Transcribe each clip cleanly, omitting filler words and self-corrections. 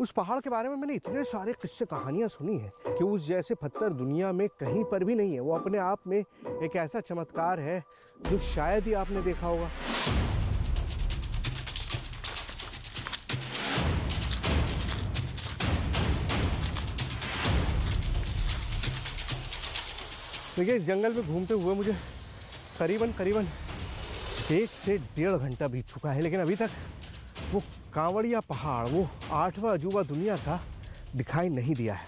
उस पहाड़ के बारे में मैंने इतने सारे किस्से कहानियां सुनी हैं कि उस जैसे पत्थर दुनिया में कहीं पर भी नहीं है। वो अपने आप में एक ऐसा चमत्कार है जो शायद ही आपने देखा होगा। देखिए, इस जंगल में घूमते हुए मुझे करीबन 1 से 1.5 घंटा बीत चुका है, लेकिन अभी तक वो कांवड़िया पहाड़, वो 8वां अजूबा दुनिया का दिखाई नहीं दिया है।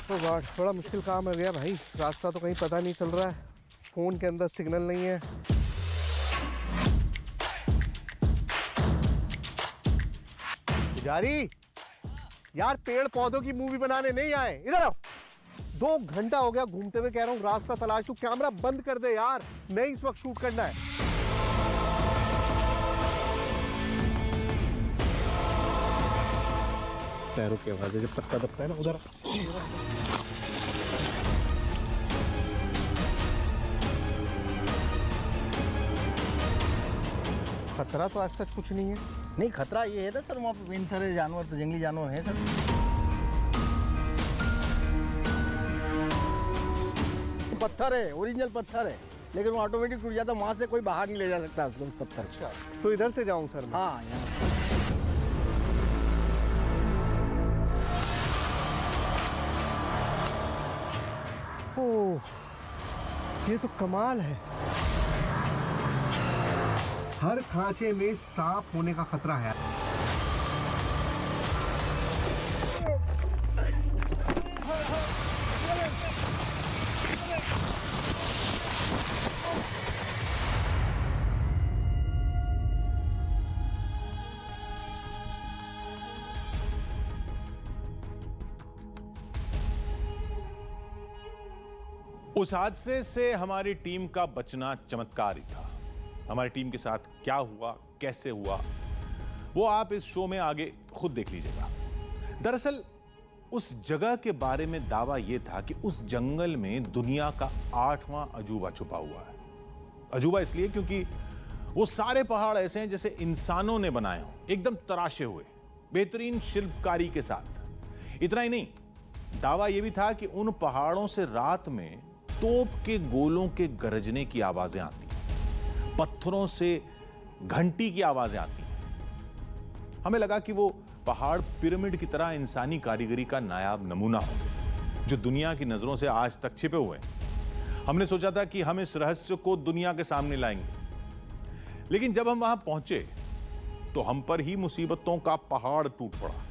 तो बड़ा मुश्किल काम हो गया भाई। रास्ता तो कहीं पता नहीं चल रहा है, फोन के अंदर सिग्नल नहीं है। पुजारी यार, पेड़ पौधों की मूवी बनाने नहीं आए, इधर आओ। 2 घंटा हो गया घूमते हुए, कह रहा हूँ रास्ता तलाश। तू कैमरा बंद कर दे यार, नहीं इस वक्त शूट करना है। पैरों की आवाज है, जब पत्ता दबता है ना, उधर खतरा तो आज तक कुछ नहीं है। नहीं, खतरा ये है ना सर, वहाँ पे बेनथरे जानवर, तो जंगली जानवर हैं सर। पत्थर है, ओरिजिनल पत्थर है, लेकिन वो ऑटोमेटिक टूट जाता है, वहाँ से कोई बाहर नहीं ले जा सकता उसको पत्थर। अच्छा, तो इधर से जाऊँ सर मैं? हाँ, यहाँ। ओह, ये तो कमाल है। हर खांचे में सांप होने का खतरा है। उस हादसे से हमारी टीम का बचना चमत्कार ही था। हमारी टीम के साथ क्या हुआ, कैसे हुआ, वो आप इस शो में आगे खुद देख लीजिएगा। दरअसल उस जगह के बारे में दावा यह था कि उस जंगल में दुनिया का 8वां अजूबा छुपा हुआ है। अजूबा इसलिए क्योंकि वो सारे पहाड़ ऐसे हैं जैसे इंसानों ने बनाए हों, एकदम तराशे हुए, बेहतरीन शिल्पकारी के साथ। इतना ही नहीं, दावा यह भी था कि उन पहाड़ों से रात में तोप के गोलों के गरजने की आवाजें आती हैं, पत्थरों से घंटी की आवाजें आती हैं। हमें लगा कि वो पहाड़ पिरामिड की तरह इंसानी कारीगरी का नायाब नमूना होंगे, जो दुनिया की नजरों से आज तक छिपे हुए हैं। हमने सोचा था कि हम इस रहस्य को दुनिया के सामने लाएंगे, लेकिन जब हम वहां पहुंचे तो हम पर ही मुसीबतों का पहाड़ टूट पड़ा।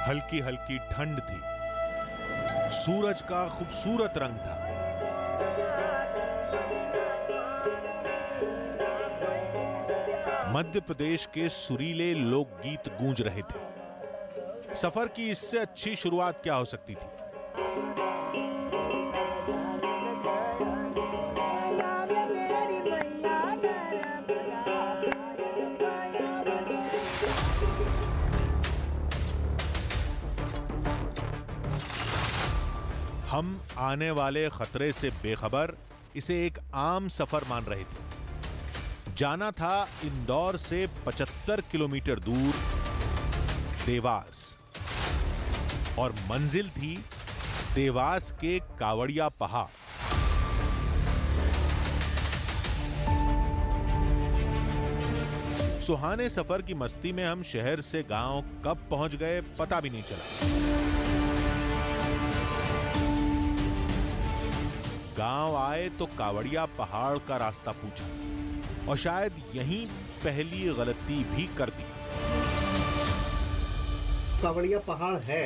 हल्की हल्की ठंड थी, सूरज का खूबसूरत रंग था। मध्य प्रदेश के सुरीले लोकगीत गूंज रहे थे। सफर की इससे अच्छी शुरुआत क्या हो सकती थी। हम आने वाले खतरे से बेखबर इसे एक आम सफर मान रहे थे। जाना था इंदौर से 75 किलोमीटर दूर देवास, और मंजिल थी देवास के कावड़िया पहाड़। सुहाने सफर की मस्ती में हम शहर से गांव कब पहुंच गए पता भी नहीं चला। गांव आए तो कावड़िया पहाड़ का रास्ता पूछा, और शायद यहीं पहली गलती भी कर दी। कावड़िया पहाड़ है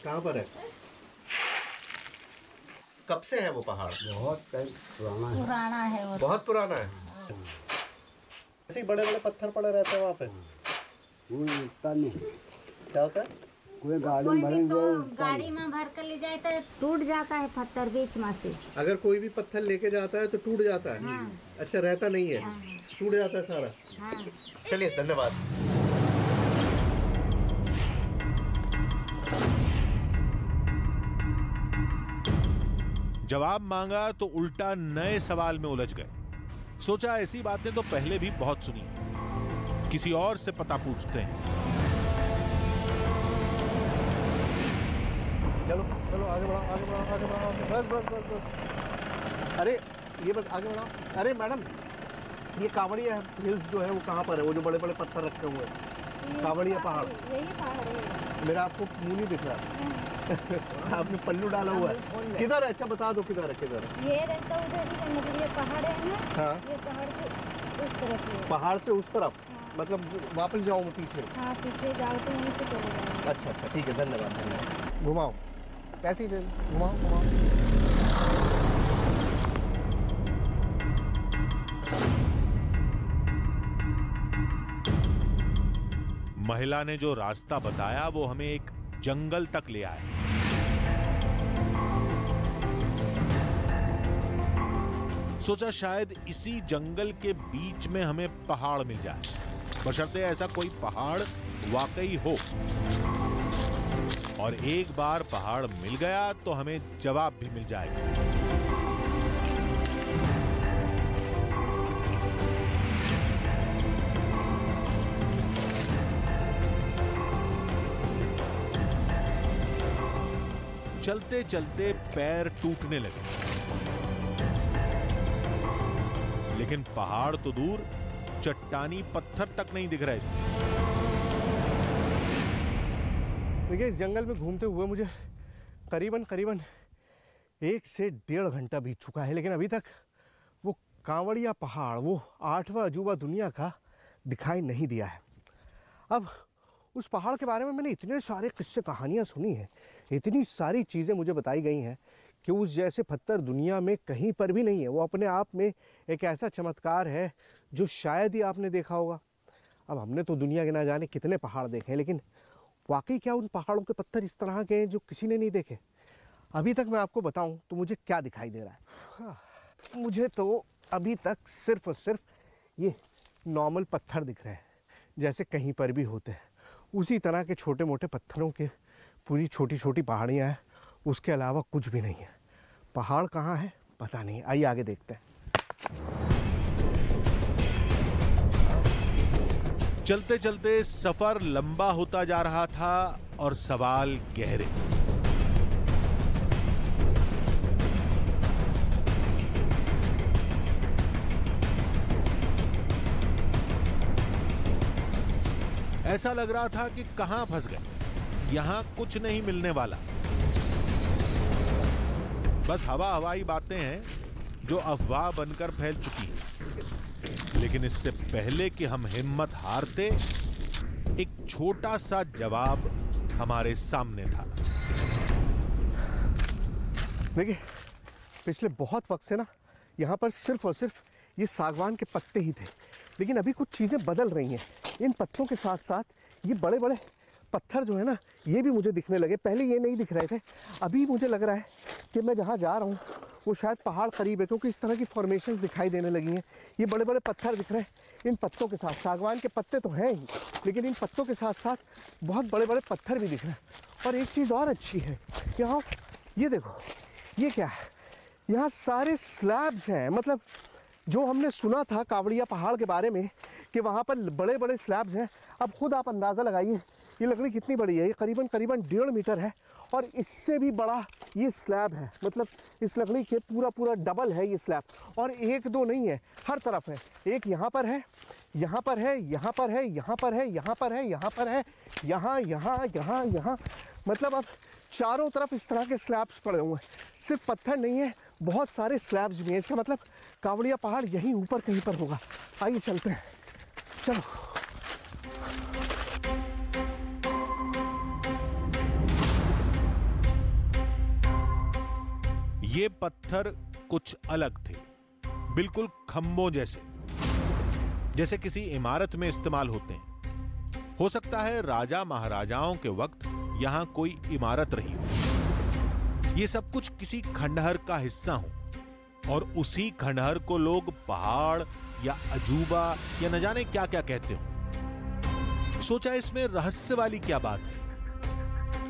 कहां पर है? कब से है वो पहाड़? बहुत पुराना है वो। बहुत पुराना है। ऐसे बड़े बड़े पत्थर पड़े रहते हैं वहां पे। नहीं, क्या होता है? कोई गाड़ी कोई में भी भर तो जाए गाड़ी में भर कर ले जाए तो टूट जाता है पत्थर बीच में से। अगर कोई भी पत्थर लेके जाता है तो टूट जाता है। हाँ। अच्छा, रहता नहीं है, हाँ। टूट जाता है सारा। हाँ। चलिए, धन्यवाद। जवाब मांगा तो उल्टा नए सवाल में उलझ गए। सोचा ऐसी बातें तो पहले भी बहुत सुनी हैं, किसी और से पता पूछते हैं। चलो चलो, आगे बढ़ाओ, आगे बढ़ाओ, आगे बढ़ाओ, बस बस बस बस। अरे ये बस आगे बढ़ाओ। अरे मैडम, ये कांवड़िया हिल्स जो है वो कहाँ पर है? वो जो बड़े बड़े पत्थर रखे हुए हैं, कांवड़िया पहाड़। यही पहाड़ है। मेरा आपको मुंह नहीं दिख रहा। आपने पल्लू डाला हुआ है। किधर है? अच्छा बता दो किधर है, किधर है? ये रास्ता उधर ही है, मतलब ये पहाड़ है ना। हाँ, ये पहाड़ से उस तरफ है। पहाड़ से उस तरफ। हाँ। मतलब वापस जाऊँ मैं पीछे? हाँ, पीछे जाओ तो वहीं से चले जाओ। अच्छा अच्छा, ठीक है, धन्यवाद धन्यवाद। घुमाओ, कैसी दे, घुमाओ घुमाओ। महिला ने जो रास्ता बताया वो हमें एक जंगल तक ले आया। सोचा शायद इसी जंगल के बीच में हमें पहाड़ मिल जाए, बशर्ते ऐसा कोई पहाड़ वाकई हो। और एक बार पहाड़ मिल गया तो हमें जवाब भी मिल जाएगा। चलते चलते पैर टूटने लगे, लेकिन पहाड़ तो दूर, चट्टानी पत्थर तक नहीं दिख रहे थे। देखिए, इस जंगल में घूमते हुए मुझे करीबन 1 से 1.5 घंटा बीत चुका है, लेकिन अभी तक वो कांवड़िया पहाड़, वो 8वां अजूबा दुनिया का दिखाई नहीं दिया है। अब उस पहाड़ के बारे में मैंने इतने सारे किस्से कहानियाँ सुनी हैं, इतनी सारी चीज़ें मुझे बताई गई हैं कि उस जैसे पत्थर दुनिया में कहीं पर भी नहीं है। वो अपने आप में एक ऐसा चमत्कार है जो शायद ही आपने देखा होगा। अब हमने तो दुनिया के ना जाने कितने पहाड़ देखे हैं, लेकिन वाकई क्या उन पहाड़ों के पत्थर इस तरह के हैं जो किसी ने नहीं देखे? अभी तक मैं आपको बताऊं तो मुझे क्या दिखाई दे रहा है। मुझे तो अभी तक सिर्फ और सिर्फ ये नॉर्मल पत्थर दिख रहे हैं, जैसे कहीं पर भी होते हैं। उसी तरह के छोटे मोटे पत्थरों के पूरी छोटी छोटी पहाड़ियाँ हैं, उसके अलावा कुछ भी नहीं है। पहाड़ कहाँ है पता नहीं। आइए आगे देखते हैं। चलते चलते सफर लंबा होता जा रहा था और सवाल गहरे। ऐसा लग रहा था कि कहां फंस गए, यहां कुछ नहीं मिलने वाला। बस हवाई बातें हैं जो अफवाह बनकर फैल चुकी हैं। लेकिन इससे पहले कि हम हिम्मत हारते, एक छोटा सा जवाब हमारे सामने था। देखिए, पिछले बहुत वक्त से ना यहाँ पर सिर्फ और सिर्फ ये सागवान के पत्ते ही थे, लेकिन अभी कुछ चीज़ें बदल रही हैं। इन पत्तों के साथ साथ ये बड़े बड़े पत्थर जो है ना, ये भी मुझे दिखने लगे। पहले ये नहीं दिख रहे थे, अभी मुझे लग रहा है कि मैं जहाँ जा रहा हूँ वो शायद पहाड़ करीब है, क्योंकि इस तरह की फॉर्मेशन दिखाई देने लगी हैं। ये बड़े बड़े पत्थर दिख रहे हैं इन पत्तों के साथ। सागवान के पत्ते तो हैं ही, लेकिन इन पत्तों के साथ साथ बहुत बड़े बड़े पत्थर भी दिख रहे हैं। और एक चीज़ और अच्छी है, यहाँ ये देखो, ये क्या है, यहाँ सारे स्लैब्स हैं। मतलब जो हमने सुना था कांवड़िया पहाड़ के बारे में कि वहाँ पर बड़े बड़े स्लैब्स हैं, अब खुद आप अंदाज़ा लगाइए ये लकड़ी कितनी बड़ी है। ये करीबन 1.5 मीटर है, और इससे भी बड़ा ये स्लैब है। मतलब इस लकड़ी के पूरा डबल है ये स्लैब, और एक दो नहीं है, हर तरफ है। एक यहाँ पर है, यहाँ पर है, यहाँ पर है, यहाँ पर है, यहाँ पर है, यहाँ पर है, यहाँ यहाँ यहाँ यहाँ, मतलब अब चारों तरफ इस तरह के स्लैब्स पड़े हुए हैं। सिर्फ पत्थर नहीं है, बहुत सारे स्लैब्स भी हैं। इसका मतलब कांवड़िया पहाड़ यहीं ऊपर कहीं पर होगा। आइए चलते हैं, चलो। ये पत्थर कुछ अलग थे, बिल्कुल खंभों जैसे किसी इमारत में इस्तेमाल होते हैं। हो सकता है राजा महाराजाओं के वक्त यहां कोई इमारत रही हो। ये सब कुछ किसी खंडहर का हिस्सा हो और उसी खंडहर को लोग पहाड़ या अजूबा या न जाने क्या क्या कहते हो। सोचा इसमें रहस्य वाली क्या बात है।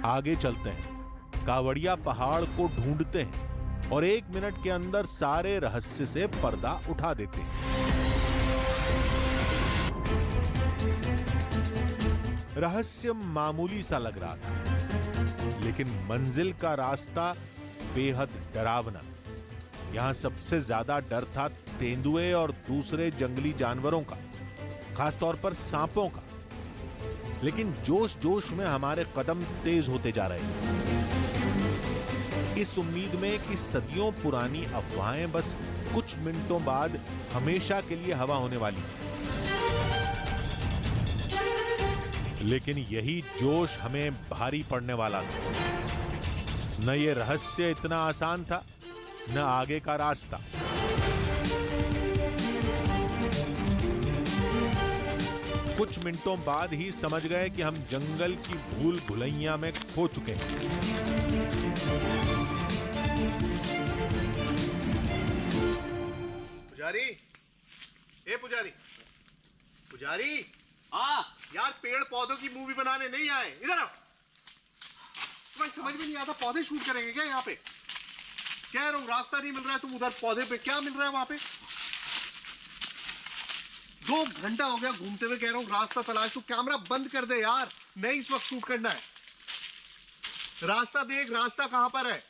आगे चलते हैं, कावड़िया पहाड़ को ढूंढते हैं और 1 मिनट के अंदर सारे रहस्य से पर्दा उठा देते हैं। रहस्य मामूली सा लग रहा था, लेकिन मंजिल का रास्ता बेहद डरावना। यहां सबसे ज्यादा डर था तेंदुए और दूसरे जंगली जानवरों का, खासतौर पर सांपों का। लेकिन जोश जोश में हमारे कदम तेज होते जा रहे थे, इस उम्मीद में कि सदियों पुरानी अफवाहें बस कुछ मिनटों बाद हमेशा के लिए हवा होने वाली। लेकिन यही जोश हमें भारी पड़ने वाला था। न ये रहस्य इतना आसान था, न आगे का रास्ता। कुछ मिनटों बाद ही समझ गए कि हम जंगल की भूल भुलैया में खो चुके हैं। पुजारी, ए पुजारी, पुजारी, यार पेड़ पौधों की मूवी बनाने नहीं आए, इधर आओ। तुम्हें समझ में नहीं आता पौधे शूट करेंगे क्या यहाँ पे? कह रहा हूँ रास्ता नहीं मिल रहा है, तुम उधर पौधे पे क्या मिल रहा है वहां पे? 2 घंटा हो गया घूमते हुए, कह रहा हूँ रास्ता तलाश। तू कैमरा बंद कर दे यार, नहीं इस वक्त शूट करना है। रास्ता देख, रास्ता कहाँ पर है?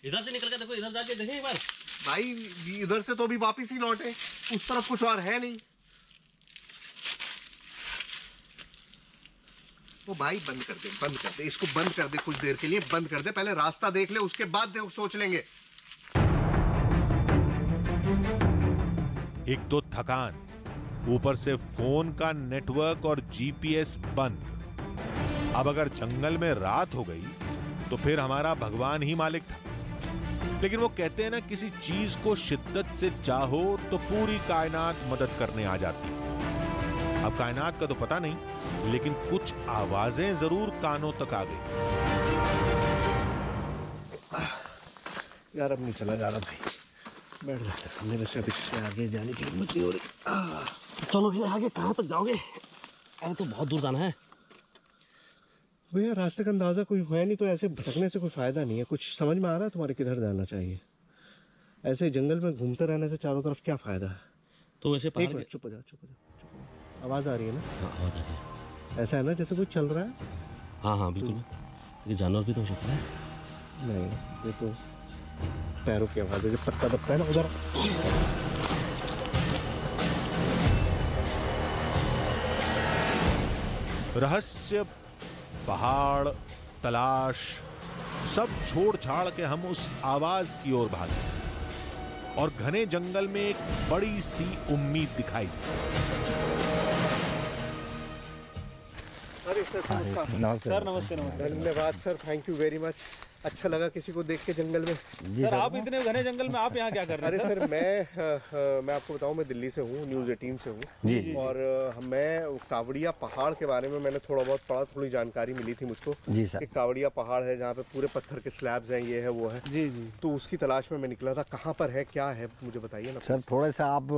इधर से निकल के देखो, इधर जाके देखें एक बार। भाई इधर से तो अभी वापिस ही लौटे, उस तरफ कुछ और है नहीं। वो भाई बंद कर दे, बंद कर दे, इसको बंद कर दे, कुछ देर के लिए बंद कर दे। पहले रास्ता देख ले, उसके बाद सोच लेंगे। एक तो थकान, ऊपर से फोन का नेटवर्क और जीपीएस बंद। अब अगर जंगल में रात हो गई तो फिर हमारा भगवान ही मालिक था। लेकिन वो कहते हैं ना, किसी चीज को शिद्दत से चाहो तो पूरी कायनात मदद करने आ जाती है। अब कायनात का तो पता नहीं, लेकिन कुछ आवाजें जरूर कानों तक आ गई। यार अब नहीं चला जा रहा भाई, बैठ जाते, मेरे से अभी से आगे जाने की हिम्मत नहीं हो रही। चलो फिर आगे, कहाँ तक जाओगे? अरे तो बहुत दूर जाना है भैया। रास्ते का अंदाजा कोई है नहीं, तो ऐसे भटकने से कोई फायदा नहीं है। कुछ समझ में आ रहा है तुम्हारे किधर जाना चाहिए? ऐसे जंगल में घूमते रहने से चारों तरफ क्या फायदा है? तो वैसे एक मिनट, चुप हो जाओ, चुप हो जाओ। आवाज आ रही है ना? हाँ, आवाज आ रही है। ऐसा है ना जैसे कोई चल रहा है? हाँ हाँ बिल्कुल, ये जानवर भी तो हो सकता है। नहीं, ये तो पैरों की आवाज है, जो पत्ता दबता है ना उधर। रहस्य, पहाड़, तलाश, सब छोड़ छाड़ के हम उस आवाज की ओर भागे और घने जंगल में एक बड़ी सी उम्मीद दिखाई दी। अरे सर नमस्कार। सर नमस्ते। धन्यवाद sir, thank you very much. अच्छा लगा किसी को देख के जंगल में। सर आप इतने घने जंगल में आप यहाँ क्या कर रहे अरे सर मैं आपको बताऊं, मैं दिल्ली से हूँ, न्यूज़ 18 से हूँ। और मैं कावड़िया पहाड़ के बारे में मैंने थोड़ा बहुत पढ़ा, थोड़ी जानकारी मिली थी मुझको जी सर। कि कावड़िया पहाड़ है जहाँ पे पूरे पत्थर के स्लैब्स हैं, ये है वो है। जी जी। तो उसकी तलाश में मैं निकला था। कहाँ पर है, क्या है, मुझे बताइए ना सर थोड़ा सा आप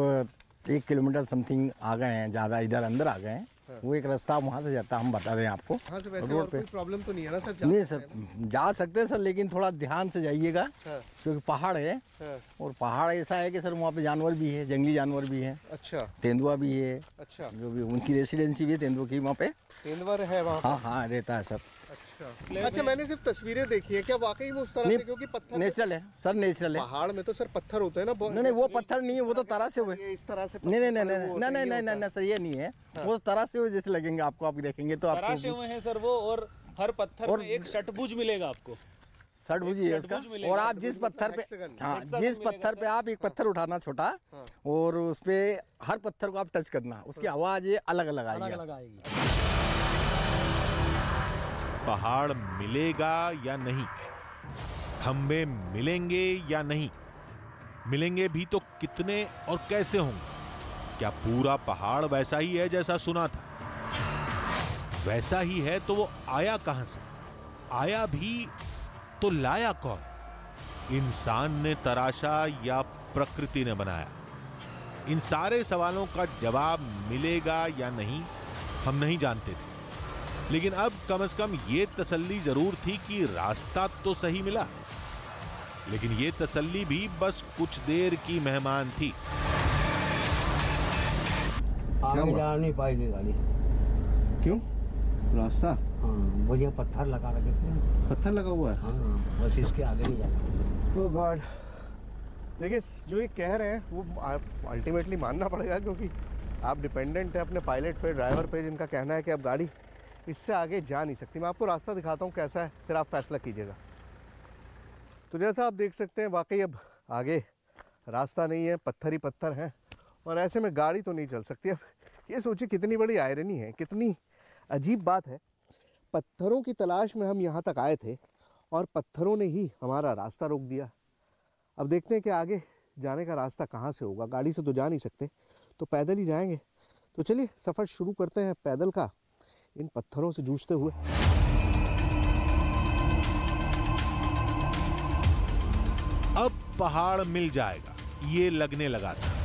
1 किलोमीटर समथिंग आ गए हैं, ज़्यादा इधर अंदर आ गए हैं। वो एक रास्ता वहाँ से जाता है, हम बता दें आपको। हाँ, तो वैसे रोड और पे कोई प्रॉब्लम तो नहीं है ना सर? नहीं सर, जा सकते हैं सर, लेकिन थोड़ा ध्यान से जाइएगा। हाँ। क्योंकि पहाड़ है। हाँ। और पहाड़ ऐसा है कि सर वहाँ पे जानवर भी है, जंगली जानवर भी है, अच्छा तेंदुआ भी है। अच्छा, जो भी उनकी रेसिडेंसी भी है तेंदुआ की वहाँ पे। तेंदुआ है वहाँ? हाँ हाँ रहता है सर। अच्छा, मैंने सिर्फ तस्वीरें देखी है, क्या वाकई में उस तरह से? क्योंकि पत्थर नेचुरल है सर, नेचुरल है। पहाड़ में तो सर पत्थर होते हैं ना। नहीं वो पत्थर नहीं है, वो तो तरह से हुए। ये इस तरह से नहीं नहीं नहीं नहीं नहीं नहीं नहीं सर, ये नहीं है। वो तरह से हुए जैसे लगेंगे आपको, आप देखेंगे तो आपको। तराशे हुए हैं सर वो, और हर पत्थर में एक षटभुज मिलेगा आपको। षटभुज है उसका। और आप जिस पत्थर पे, हाँ जिस पत्थर पे आप एक पत्थर उठाना छोटा, और उस पे हर पत्थर को आप टच करना, उसकी आवाज ये अलग अलग आएगी। पहाड़ मिलेगा या नहीं, खंबे मिलेंगे या नहीं, मिलेंगे भी तो कितने और कैसे होंगे? क्या पूरा पहाड़ वैसा ही है जैसा सुना था? वैसा ही है तो वो आया कहां से? आया भी तो लाया कौन? इंसान ने तराशा या प्रकृति ने बनाया? इन सारे सवालों का जवाब मिलेगा या नहीं हम नहीं जानते थे, लेकिन अब कम से कम यह तसल्ली जरूर थी कि रास्ता तो सही मिला। लेकिन यह तसल्ली भी बस कुछ देर की मेहमान थी। आगे जा नहीं पाएगी गाड़ी। क्यों? रास्ता? हाँ, मुझे पत्थर लगा रखे थे। पत्थर लगा हुआ है? हाँ, बस इसके आगे नहीं जाना। ओह गॉड। देखिए जो ये कह रहे हैं वो अल्टीमेटली मानना पड़ेगा, क्योंकि आप डिपेंडेंट हैं अपने पायलट पे, ड्राइवर पे, जिनका कहना है कि अब गाड़ी इससे आगे जा नहीं सकती। मैं आपको रास्ता दिखाता हूँ कैसा है, फिर आप फैसला कीजिएगा। तो जैसा आप देख सकते हैं वाकई अब आगे रास्ता नहीं है, पत्थर ही पत्थर हैं, और ऐसे में गाड़ी तो नहीं चल सकती। अब ये सोचिए कितनी बड़ी आयरनी है, कितनी अजीब बात है। पत्थरों की तलाश में हम यहाँ तक आए थे और पत्थरों ने ही हमारा रास्ता रोक दिया। अब देखते हैं कि आगे जाने का रास्ता कहाँ से होगा। गाड़ी से तो जा नहीं सकते, तो पैदल ही जाएंगे। तो चलिए सफ़र शुरू करते हैं पैदल का, इन पत्थरों से जूझते हुए। अब पहाड़ मिल जाएगा ये लगने लगा था।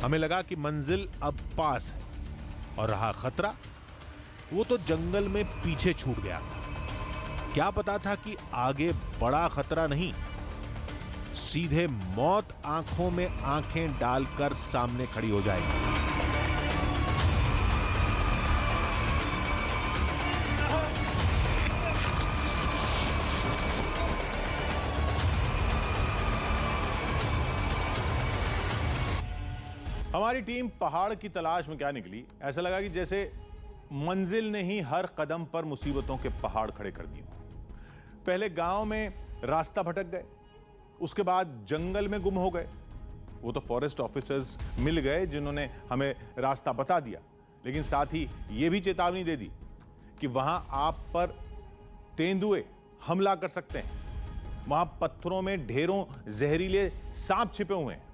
हमें लगा कि मंजिल अब पास है, और रहा खतरा, वो तो जंगल में पीछे छूट गया था। क्या पता था कि आगे बड़ा खतरा नहीं, सीधे मौत आंखों में आंखें डालकर सामने खड़ी हो जाएगी। हमारी टीम पहाड़ की तलाश में क्या निकली, ऐसा लगा कि जैसे मंजिल ने ही हर कदम पर मुसीबतों के पहाड़ खड़े कर दिए। पहले गांव में रास्ता भटक गए, उसके बाद जंगल में गुम हो गए। वो तो फॉरेस्ट ऑफिसर्स मिल गए जिन्होंने हमें रास्ता बता दिया, लेकिन साथ ही ये भी चेतावनी दे दी कि वहां आप पर तेंदुए हमला कर सकते हैं, वहां पत्थरों में ढेरों जहरीले सांप छिपे हुए हैं।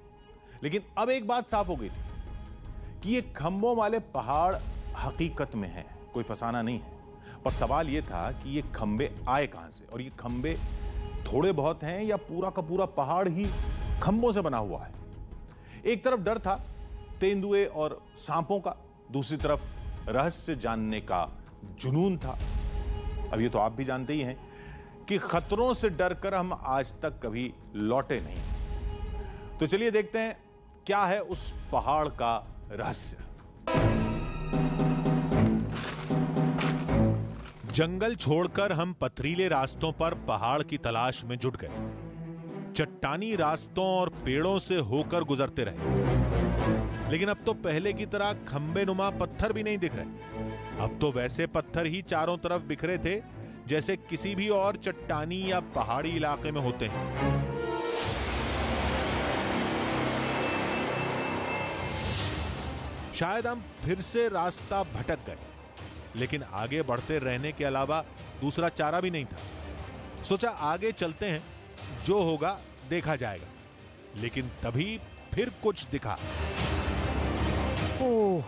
लेकिन अब एक बात साफ हो गई थी कि ये खंभों वाले पहाड़ हकीकत में हैं, कोई फसाना नहीं है। पर सवाल ये था कि ये खंभे आए कहां से, और ये खंभे थोड़े बहुत हैं या पूरा का पूरा पहाड़ ही खंभों से बना हुआ है। एक तरफ डर था तेंदुए और सांपों का, दूसरी तरफ रहस्य जानने का जुनून था। अब ये तो आप भी जानते ही हैं कि खतरों से डरकर हम आज तक कभी लौटे नहीं। तो चलिए देखते हैं क्या है उस पहाड़ का रहस्य। जंगल छोड़कर हम पथरीले रास्तों पर पहाड़ की तलाश में जुट गए। चट्टानी रास्तों और पेड़ों से होकर गुजरते रहे, लेकिन अब तो पहले की तरह खंबे नुमा पत्थर भी नहीं दिख रहे। अब तो वैसे पत्थर ही चारों तरफ बिखरे थे जैसे किसी भी और चट्टानी या पहाड़ी इलाके में होते हैं। शायद हम फिर से रास्ता भटक गए, लेकिन आगे बढ़ते रहने के अलावा दूसरा चारा भी नहीं था। सोचा आगे चलते हैं, जो होगा देखा जाएगा। लेकिन तभी फिर कुछ दिखा। ओह,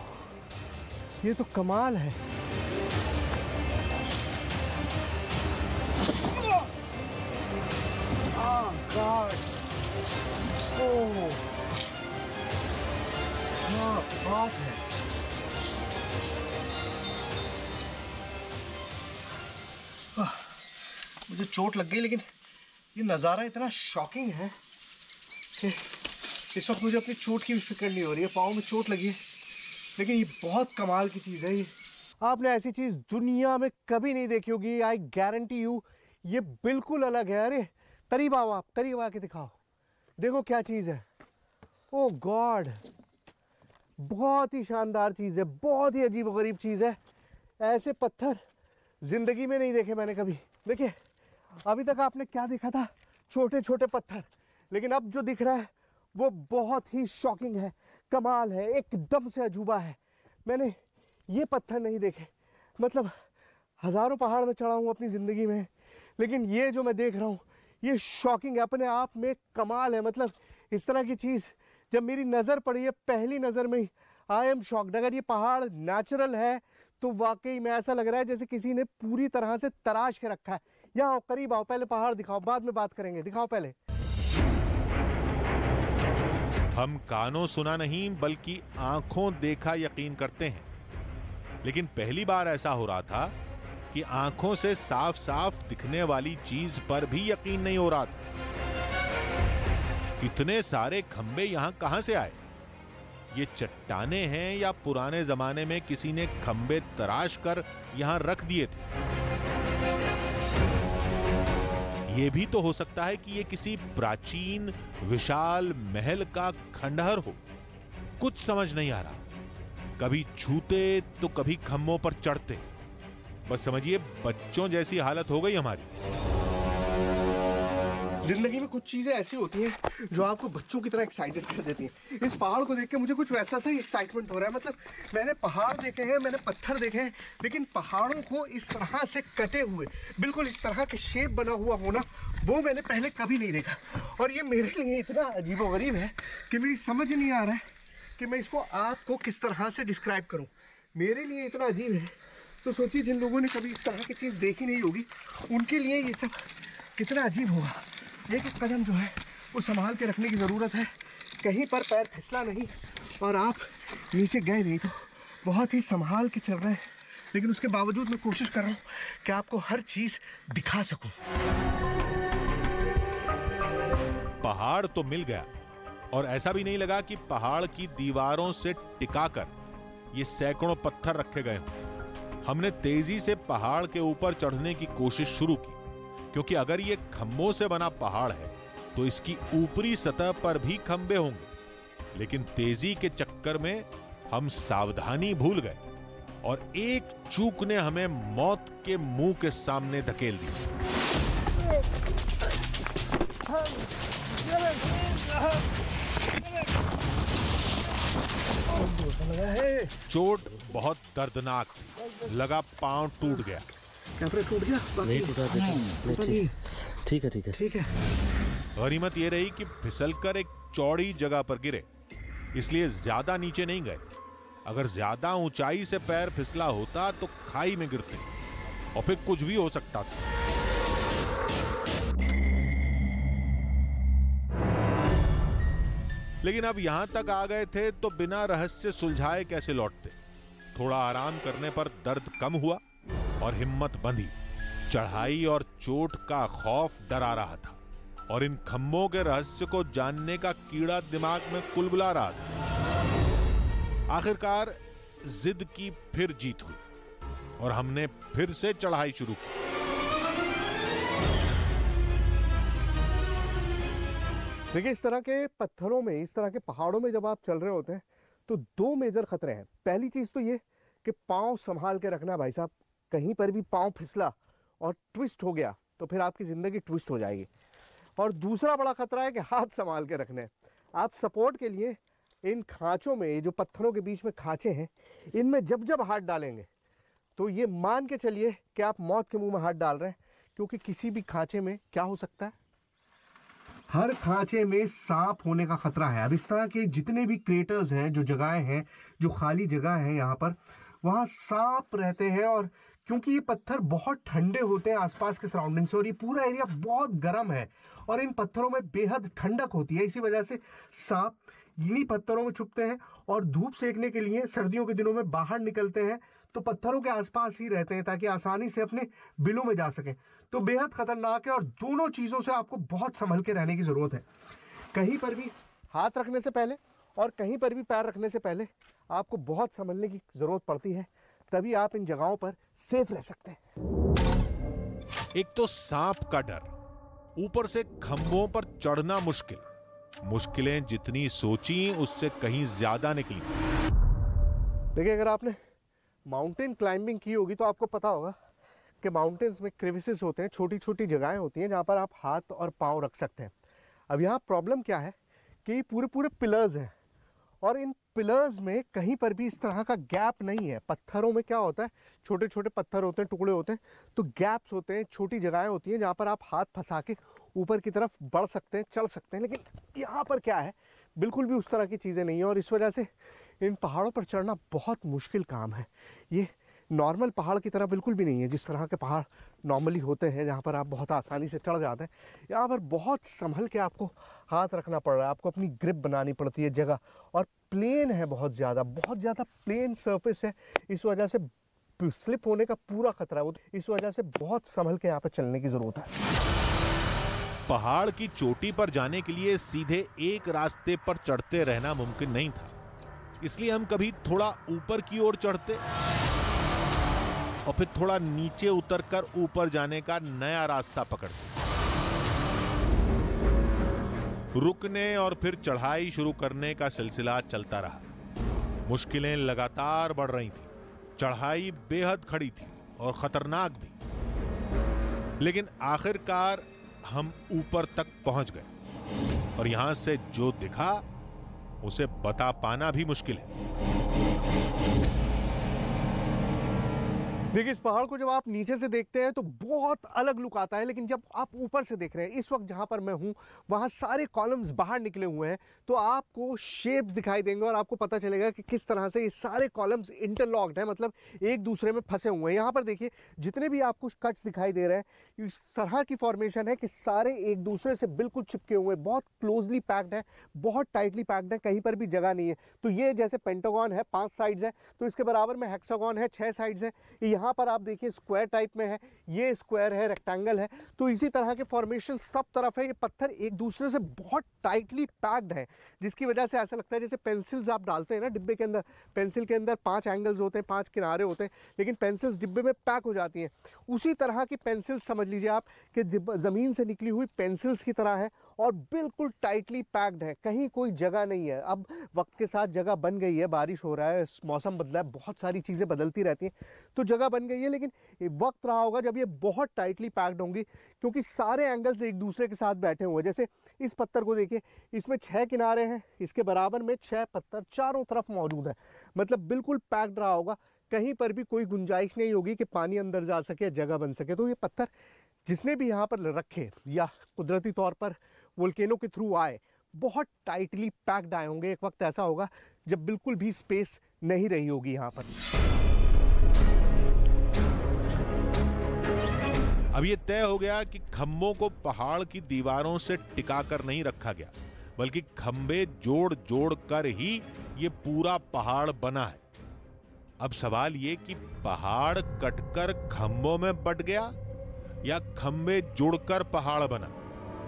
ये तो कमाल है। गॉड, ओह, क्या बात है। मुझे चोट लग गई, लेकिन ये नज़ारा इतना शॉकिंग है कि इस वक्त मुझे अपनी चोट की भी फिक्र नहीं हो रही है। पाँव में चोट लगी है, लेकिन ये बहुत कमाल की चीज़ है। ये आपने ऐसी चीज़ दुनिया में कभी नहीं देखी होगी। आई गारंटी यू, ये बिल्कुल अलग है। अरे करीब आओ, आप करीब आके दिखाओ, देखो क्या चीज़ है। ओह गॉड, बहुत ही शानदार चीज़ है, बहुत ही अजीबोगरीब चीज़ है। ऐसे पत्थर ज़िंदगी में नहीं देखे मैंने कभी। देखिए अभी तक आपने क्या देखा था, छोटे छोटे पत्थर, लेकिन अब जो दिख रहा है वो बहुत ही शॉकिंग है, कमाल है, एकदम से अजूबा है। मैंने ये पत्थर नहीं देखे, मतलब हज़ारों पहाड़ में चढ़ा हूँ अपनी ज़िंदगी में, लेकिन ये जो मैं देख रहा हूँ ये शॉकिंग है, अपने आप में कमाल है। मतलब इस तरह की चीज़ जब मेरी नज़र पड़ी है पहली नज़र में ही, आई एम शॉक्ड। अगर ये पहाड़ नेचुरल है तो वाकई में ऐसा लग रहा है जैसे किसी ने पूरी तरह से तराश के रखा है। यहाँ आओ, करीब आओ, पहले पहाड़ दिखाओ, बाद में बात करेंगे। दिखाओ पहले। हम कानों सुना नहीं बल्कि आंखों देखा यकीन करते हैं, लेकिन पहली बार ऐसा हो रहा था कि आंखों से साफ साफ दिखने वाली चीज पर भी यकीन नहीं हो रहा था। इतने सारे खंबे यहां कहां से आए? ये चट्टाने हैं या पुराने जमाने में किसी ने खंबे तराश कर यहां रख दिए थे? यह भी तो हो सकता है कि यह किसी प्राचीन विशाल महल का खंडहर हो। कुछ समझ नहीं आ रहा। कभी छूते तो कभी खंभों पर चढ़ते। बस समझिए बच्चों जैसी हालत हो गई हमारी। जिंदगी में कुछ चीजें ऐसी होती हैं जो आपको बच्चों की तरह एक्साइटेड कर देती हैं। इस पहाड़ को देख के मुझे कुछ वैसा सा ही एक्साइटमेंट हो रहा है। मतलब मैंने पहाड़ देखे हैं, मैंने पत्थर देखे हैं, लेकिन पहाड़ों को इस तरह से कटे हुए, बिल्कुल इस तरह के शेप बना हुआ होना, वो मैंने पहले कभी नहीं देखा। और ये मेरे लिए इतना अजीबोगरीब है कि मेरी समझ नहीं आ रहा है कि मैं इसको आपको किस तरह से डिस्क्राइब करूँ। मेरे लिए इतना अजीब है, तो सोचिए जिन लोगों ने कभी इस तरह की चीज़ देखी नहीं होगी, उनके लिए ये सब कितना अजीब होगा। एक एक कदम जो है वो संभाल के रखने की ज़रूरत है, कहीं पर पैर फिसला नहीं और आप नीचे गए नहीं। तो बहुत ही संभाल के चल रहे हैं, लेकिन उसके बावजूद मैं कोशिश कर रहा हूँ कि आपको हर चीज़ दिखा सकूं। पहाड़ तो मिल गया, और ऐसा भी नहीं लगा कि पहाड़ की दीवारों से टिकाकर ये सैकड़ों पत्थर रखे गए हों। हमने तेजी से पहाड़ के ऊपर चढ़ने की कोशिश शुरू की, क्योंकि अगर ये खंभों से बना पहाड़ है तो इसकी ऊपरी सतह पर भी खंभे होंगे। लेकिन तेजी के चक्कर में हम सावधानी भूल गए और एक चूक ने हमें मौत के मुंह के सामने धकेल दिया। चोट बहुत दर्दनाक थी, लगा पांव टूट गया। कैमरा टूट गया? नहीं टूटा, नहीं, ठीक है ठीक है ठीक है। गनीमत ये रही कि फिसलकर एक चौड़ी जगह पर गिरे, इसलिए ज्यादा नीचे नहीं गए। अगर ज्यादा ऊंचाई से पैर फिसला होता तो खाई में गिरते और फिर कुछ भी हो सकता था। लेकिन अब यहां तक आ गए थे तो बिना रहस्य सुलझाए कैसे लौटते। थोड़ा आराम करने पर दर्द कम हुआ और हिम्मत बंधी। चढ़ाई और चोट का खौफ डरा रहा था और इन खंभों के रहस्य को जानने का कीड़ा दिमाग में कुलबुला रहा था। आखिरकार जिद की फिर जीत हुई और हमने फिर से चढ़ाई शुरू की। देखिए, इस तरह के पत्थरों में, इस तरह के पहाड़ों में जब आप चल रहे होते हैं तो दो मेजर खतरे हैं। पहली चीज तो ये कि पांव संभाल के रखना भाई साहब। कहीं पर भी पांव फिसला और ट्विस्ट हो गया तो फिर आपकी जिंदगी ट्विस्ट हो जाएगी। और दूसरा बड़ा खतरा है कि हाथ संभाल के रखने हैं। आप सपोर्ट के लिए इन खांचों में, ये जो पत्थरों के बीच में खांचे हैं, इनमें जब जब हाथ डालेंगे तो ये मान के चलिए कि आप मौत के मुंह में हाथ डाल रहे हैं, क्योंकि किसी भी खांचे में क्या हो सकता है, हर खांचे में सांप होने का खतरा है। अब इस तरह के जितने भी क्रेटर्स हैं, जो जगहें हैं, जो खाली जगह हैं यहाँ पर, वहाँ सांप रहते हैं। और क्योंकि ये पत्थर बहुत ठंडे होते हैं आसपास के सराउंडिंग से, और ये पूरा एरिया बहुत गर्म है और इन पत्थरों में बेहद ठंडक होती है, इसी वजह से सांप इन्हीं पत्थरों में छुपते हैं और धूप सेकने के लिए सर्दियों के दिनों में बाहर निकलते हैं तो पत्थरों के आसपास ही रहते हैं ताकि आसानी से अपने बिलों में जा सकें। तो बेहद खतरनाक है और दोनों चीज़ों से आपको बहुत संभल के रहने की ज़रूरत है। कहीं पर भी हाथ रखने से पहले और कहीं पर भी पैर रखने से पहले आपको बहुत संभलने की ज़रूरत पड़ती है, तभी आप इन जगहों पर सेफ रह सकते हैं। एक तो सांप का डर, ऊपर से खंभों पर चढ़ना मुश्किल। मुश्किलें जितनी सोची उससे कहीं ज्यादा निकली। देखिए, अगर आपने माउंटेन क्लाइंबिंग की होगी तो आपको पता होगा कि माउंटेन्स में क्रेविसेस होते हैं, छोटी छोटी जगहें होती हैं जहाँ पर आप हाथ और पाँव रख सकते हैं। अब यहाँ प्रॉब्लम क्या है कि पूरे पूरे पिलर्स हैं और इन पिलर्स में कहीं पर भी इस तरह का गैप नहीं है। पत्थरों में क्या होता है, छोटे छोटे पत्थर होते हैं, टुकड़े होते हैं, तो गैप्स होते हैं, छोटी जगहें होती हैं जहाँ पर आप हाथ फंसा के ऊपर की तरफ बढ़ सकते हैं, चढ़ सकते हैं। लेकिन यहाँ पर क्या है, बिल्कुल भी उस तरह की चीज़ें नहीं है और इस वजह से इन पहाड़ों पर चढ़ना बहुत मुश्किल काम है। ये नॉर्मल पहाड़ की तरह बिल्कुल भी नहीं है, जिस तरह के पहाड़ नॉर्मली होते हैं जहाँ पर आप बहुत आसानी से चढ़ जाते हैं। यहाँ पर बहुत संभल के आपको हाथ रखना पड़ रहा है, आपको अपनी ग्रिप बनानी पड़ती है जगह, और प्लेन है बहुत ज़्यादा प्लेन सरफेस है, इस वजह से स्लिप होने का पूरा खतरा है। इस वजह से बहुत संभल के यहाँ पर चलने की ज़रूरत है। पहाड़ की चोटी पर जाने के लिए सीधे एक रास्ते पर चढ़ते रहना मुमकिन नहीं था, इसलिए हम कभी थोड़ा ऊपर की ओर चढ़ते और फिर थोड़ा नीचे उतरकर ऊपर जाने का नया रास्ता पकड़ते। रुकने और फिर चढ़ाई शुरू करने का सिलसिला चलता रहा। मुश्किलें लगातार बढ़ रही थी, चढ़ाई बेहद खड़ी थी और खतरनाक भी, लेकिन आखिरकार हम ऊपर तक पहुंच गए और यहां से जो दिखा उसे बता पाना भी मुश्किल है। देखिए, इस पहाड़ को जब आप नीचे से देखते हैं तो बहुत अलग लुक आता है, लेकिन जब आप ऊपर से देख रहे हैं, इस वक्त जहां पर मैं हूं वहां सारे कॉलम्स बाहर निकले हुए हैं, तो आपको शेप्स दिखाई देंगे और आपको पता चलेगा कि किस तरह से ये सारे कॉलम्स इंटरलॉक्ड हैं, मतलब एक दूसरे में फंसे हुए हैं। यहाँ पर देखिए, जितने भी आपको कट्स दिखाई दे रहे हैं, इस तरह की फॉर्मेशन है कि सारे एक दूसरे से बिल्कुल चिपके हुए हैं, बहुत क्लोजली पैक्ड है, बहुत टाइटली पैक्ड है, कहीं पर भी जगह नहीं है। तो ये जैसे पेंटागन है, 5 साइड्स है, तो इसके बराबर में हेक्सागन है, 6 साइड्स है। यहाँ पर आप देखिए स्क्वायर टाइप में है, ये स्क्वायर है, रेक्टेंगल है, तो इसी तरह के फॉर्मेशन सब तरफ है। ये पत्थर एक दूसरे से बहुत टाइटली पैक्ड है, जिसकी वजह से ऐसा लगता है जैसे पेंसिल्स आप डालते हैं ना डिब्बे के अंदर, पेंसिल के अंदर 5 एंगल्स होते हैं, 5 किनारे होते हैं, लेकिन पेंसिल्स डिब्बे में पैक हो जाती हैं। उसी तरह की पेंसिल्स समझ लीजिए आप कि ज़मीन से निकली हुई पेंसिल्स की तरह है और बिल्कुल टाइटली पैक्ड है, कहीं कोई जगह नहीं है। अब वक्त के साथ जगह बन गई है, बारिश हो रहा है, मौसम बदला है, बहुत सारी चीज़ें बदलती रहती हैं, तो जगह बन गई है, लेकिन वक्त रहा होगा जब ये बहुत टाइटली पैक्ड होंगी, क्योंकि सारे एंगल्स एक दूसरे के साथ बैठे हुए हैं। जैसे इस पत्थर को देखिए, इसमें 6 किनारे हैं, इसके बराबर में 6 पत्थर चारों तरफ मौजूद है, मतलब बिल्कुल पैक्ड रहा होगा, कहीं पर भी कोई गुंजाइश नहीं होगी कि पानी अंदर जा सके, जगह बन सके। तो ये पत्थर जिसने भी यहाँ पर रखे या कुदरती तौर पर वोल्केनो के थ्रू आए, बहुत टाइटली पैक्ड आए होंगे। एक वक्त ऐसा होगा जब बिल्कुल भी स्पेस नहीं रही होगी यहाँ पर। अब ये तय हो गया कि खंभों को पहाड़ की दीवारों से टिकाकर नहीं रखा गया, बल्कि खंभे जोड़ जोड़ कर ही ये पूरा पहाड़ बना है। अब सवाल ये कि पहाड़ कटकर खंभों में बट गया या खंभे जुड़कर पहाड़ बना,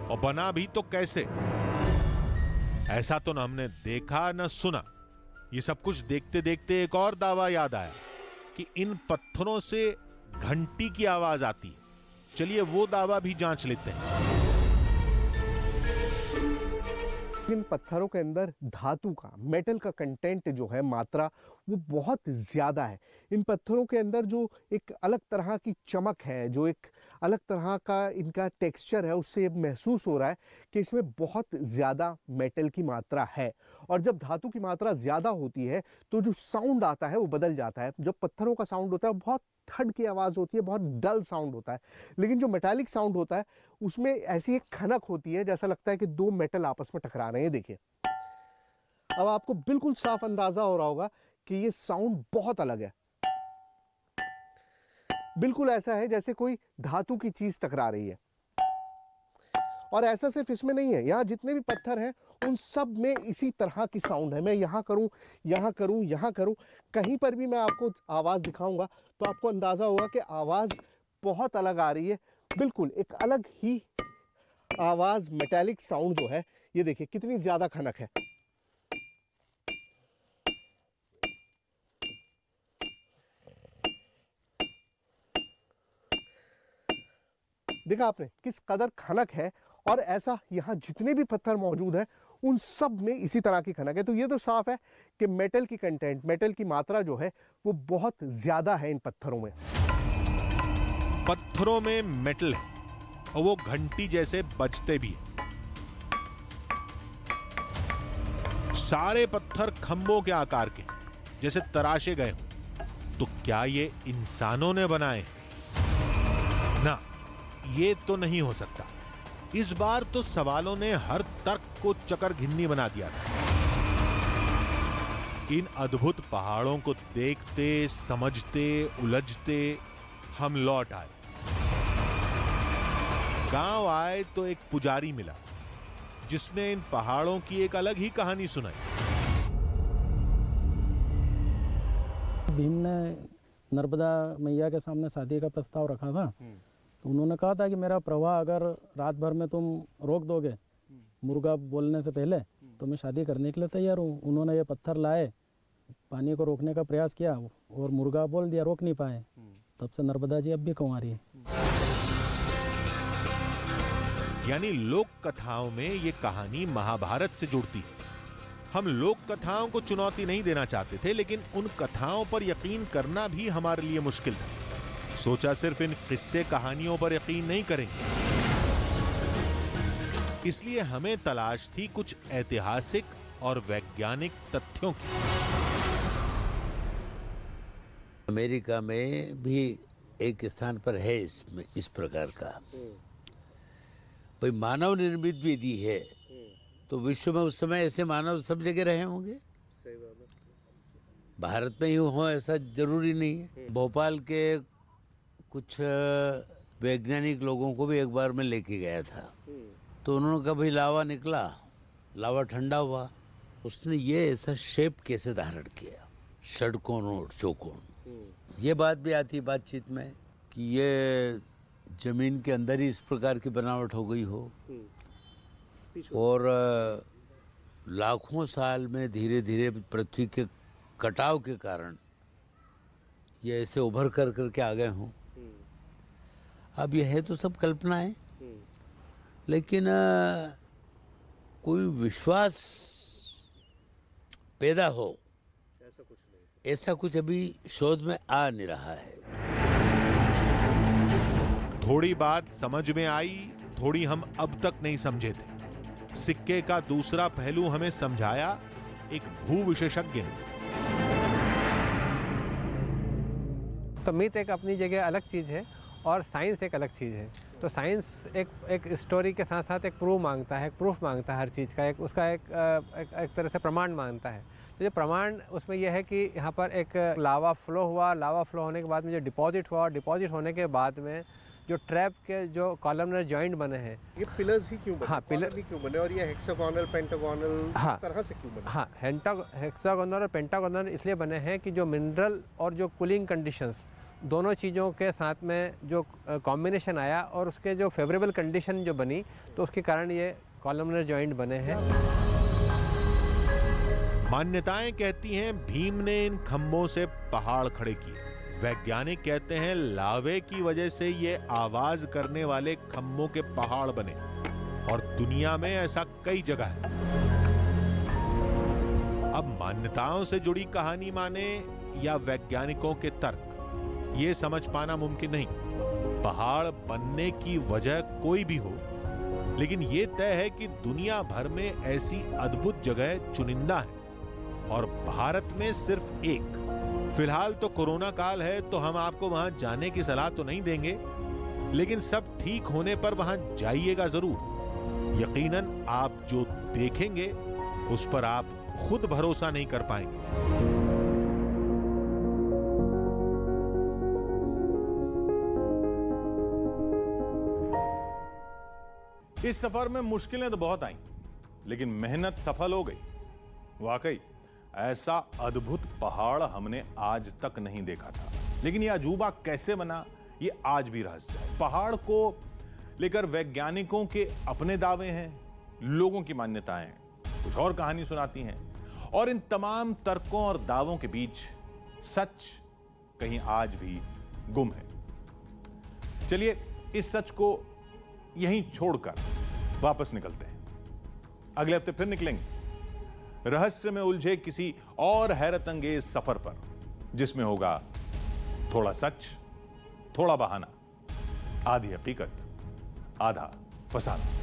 और बना भी तो कैसे? ऐसा तो न हमने देखा न सुना। ये सब कुछ देखते देखते एक और दावा याद आया कि इन पत्थरों से घंटी की आवाज आती है। चलिए वो दावा भी जांच लेते हैं। इन पत्थरों के अंदर धातु का, मेटल का कंटेंट जो है, मात्रा, वो बहुत ज़्यादा है। इन पत्थरों के अंदर जो एक अलग तरह की चमक है, जो एक अलग तरह का इनका टेक्सचर है, उससे महसूस हो रहा है कि इसमें बहुत ज़्यादा मेटल की मात्रा है। और जब धातु की मात्रा ज़्यादा होती है तो जो साउंड आता है वो बदल जाता है। जब पत्थरों का साउंड होता है बहुत थड की आवाज़ होती है, बहुत डल साउंड होता है, लेकिन जो मेटालिक साउंड होता है उसमें ऐसी एक खनक होती है, जैसा लगता है कि 2 मेटल आपस में टकरा रहे हैं। देखिए, अब आपको बिल्कुल साफ अंदाजा हो रहा होगा कि ये साउंड बहुत अलग है। बिल्कुल ऐसा है जैसे कोई धातु की चीज टकरा रही है। और ऐसा सिर्फ इसमें नहीं है, यहाँ जितने भी पत्थर हैं उन सब में इसी तरह की साउंड है। मैं यहाँ करूँ, यहाँ करूँ, यहाँ करूँ, कहीं पर भी मैं आपको आवाज़ दिखाऊंगा तो आपको अंदाज़ा होगा कि आवाज़ बहुत अलग आ रही है। बिल्कुल एक अलग ही आवाज़, मेटालिक साउंड जो है, ये देखिए कितनी ज़्यादा खनक है। देखा आपने किस कदर खनक है, और ऐसा यहाँ जितने भी पत्थर मौजूद हैं उन सब में इसी तरह की खनक है। तो ये तो साफ है कि मेटल की कंटेंट, मेटल की मात्रा जो है वो बहुत ज्यादा है इन पत्थरों में। पत्थरों में मेटल है और वो घंटी जैसे बजते भी है। सारे पत्थर खंभों के आकार के, जैसे तराशे गए हों। तो क्या ये इंसानों ने बनाए हैं? ना, ये तो नहीं हो सकता। इस बार तो सवालों ने हर तर्क को चकर घिन्नी बना दिया था। इन अद्भुत पहाड़ों को देखते, समझते, उलझते हम लौट आए। गांव आए तो एक पुजारी मिला जिसने इन पहाड़ों की एक अलग ही कहानी सुनाई। भीम ने नर्मदा मैया के सामने शादी का प्रस्ताव रखा था, तो उन्होंने कहा था कि मेरा प्रवाह अगर रात भर में तुम रोक दोगे मुर्गा बोलने से पहले, तो मैं शादी करने के लिए तैयार हूँ। उन्होंने ये पत्थर लाए, पानी को रोकने का प्रयास किया और मुर्गा बोल दिया, रोक नहीं पाए। तब से नर्मदा जी अब भी कुंवारी है। यानी लोक कथाओं में ये कहानी महाभारत से जुड़ती है। हम लोक कथाओं को चुनौती नहीं देना चाहते थे, लेकिन उन कथाओं पर यकीन करना भी हमारे लिए मुश्किल था। सोचा सिर्फ इन किस्से कहानियों पर यकीन नहीं करेंगे, इसलिए हमें तलाश थी कुछ ऐतिहासिक और वैज्ञानिक तथ्यों की। अमेरिका में भी एक स्थान पर है इसमें इस प्रकार का, भाई मानव निर्मित भी दी है, तो विश्व में उस समय ऐसे मानव सब जगह रहे होंगे। भारत में ही हो ऐसा जरूरी नहीं है। भोपाल के कुछ वैज्ञानिक लोगों को भी एक बार मैं लेके गया था, तो उन्होंने कहा भाई लावा निकला, लावा ठंडा हुआ, उसने ये ऐसा शेप कैसे धारण किया, षटकोण और चौकोण। ये बात भी आती बातचीत में कि ये जमीन के अंदर ही इस प्रकार की बनावट हो गई हो, और लाखों साल में धीरे धीरे पृथ्वी के कटाव के कारण ये ऐसे उभर कर करके आ गए हों। अब यह है तो सब कल्पना है, लेकिन कोई विश्वास पैदा हो ऐसा कुछ अभी शोध में आ नहीं रहा है। थोड़ी बात समझ में आई, थोड़ी हम अब तक नहीं समझे थे। सिक्के का दूसरा पहलू हमें समझाया एक भू विशेषज्ञ ने। तो मिथ एक अपनी जगह अलग चीज़ है और साइंस एक अलग चीज़ है। तो साइंस एक स्टोरी के साथ साथ एक प्रूफ मांगता है, हर चीज़ का उसका एक तरह से प्रमाण मांगता है। तो जो प्रमाण उसमें यह है कि यहाँ पर एक लावा फ्लो हुआ, लावा फ्लो होने के बाद में जो डिपॉजिट हुआ, डिपॉजिट होने के बाद में जो ट्रैप के जो कॉलमनर जॉइंट बने हैं, ये पिलर्स ही क्यों बने? हाँ, पिलर भी क्यों बने, और ये हेक्सागोनल, पेंटागोनल, हाँ, इस तरह से क्यों बने? हाँ, हेक्सागोनल और पेंटागोनल इसलिए बने हैं कि जो मिनरल और जो कूलिंग कंडीशंस दोनों चीज़ों के साथ में जो कॉम्बिनेशन आया और उसके जो फेवरेबल कंडीशन जो बनी, तो उसके कारण ये कॉलमनर जॉइंट बने हैं। मान्यताएं कहती हैं भीम ने इन खंभों से पहाड़ खड़े किए। वैज्ञानिक कहते हैं लावे की वजह से ये आवाज करने वाले खंभों के पहाड़ बने, और दुनिया में ऐसा कई जगह है। अब मान्यताओं से जुड़ी कहानी माने या वैज्ञानिकों के तर्क, ये समझ पाना मुमकिन नहीं। पहाड़ बनने की वजह कोई भी हो, लेकिन ये तय है कि दुनिया भर में ऐसी अद्भुत जगह चुनिंदा है, और भारत में सिर्फ एक। फिलहाल तो कोरोना काल है, तो हम आपको वहां जाने की सलाह तो नहीं देंगे, लेकिन सब ठीक होने पर वहां जाइएगा जरूर। यकीनन आप जो देखेंगे उस पर आप खुद भरोसा नहीं कर पाएंगे। इस सफर में मुश्किलें तो बहुत आई, लेकिन मेहनत सफल हो गई। वाकई ऐसा अद्भुत पहाड़ हमने आज तक नहीं देखा था, लेकिन यह अजूबा कैसे बना, ये आज भी रहस्य है। पहाड़ को लेकर वैज्ञानिकों के अपने दावे हैं, लोगों की मान्यताएं कुछ और कहानी सुनाती हैं, और इन तमाम तर्कों और दावों के बीच सच कहीं आज भी गुम है। चलिए इस सच को यहीं छोड़कर वापस निकलते हैं। अगले हफ्ते फिर निकलेंगे रहस्य में उलझे किसी और हैरत अंगेज सफर पर, जिसमें होगा थोड़ा सच, थोड़ा बहाना, आधी हकीकत, आधा फसाना।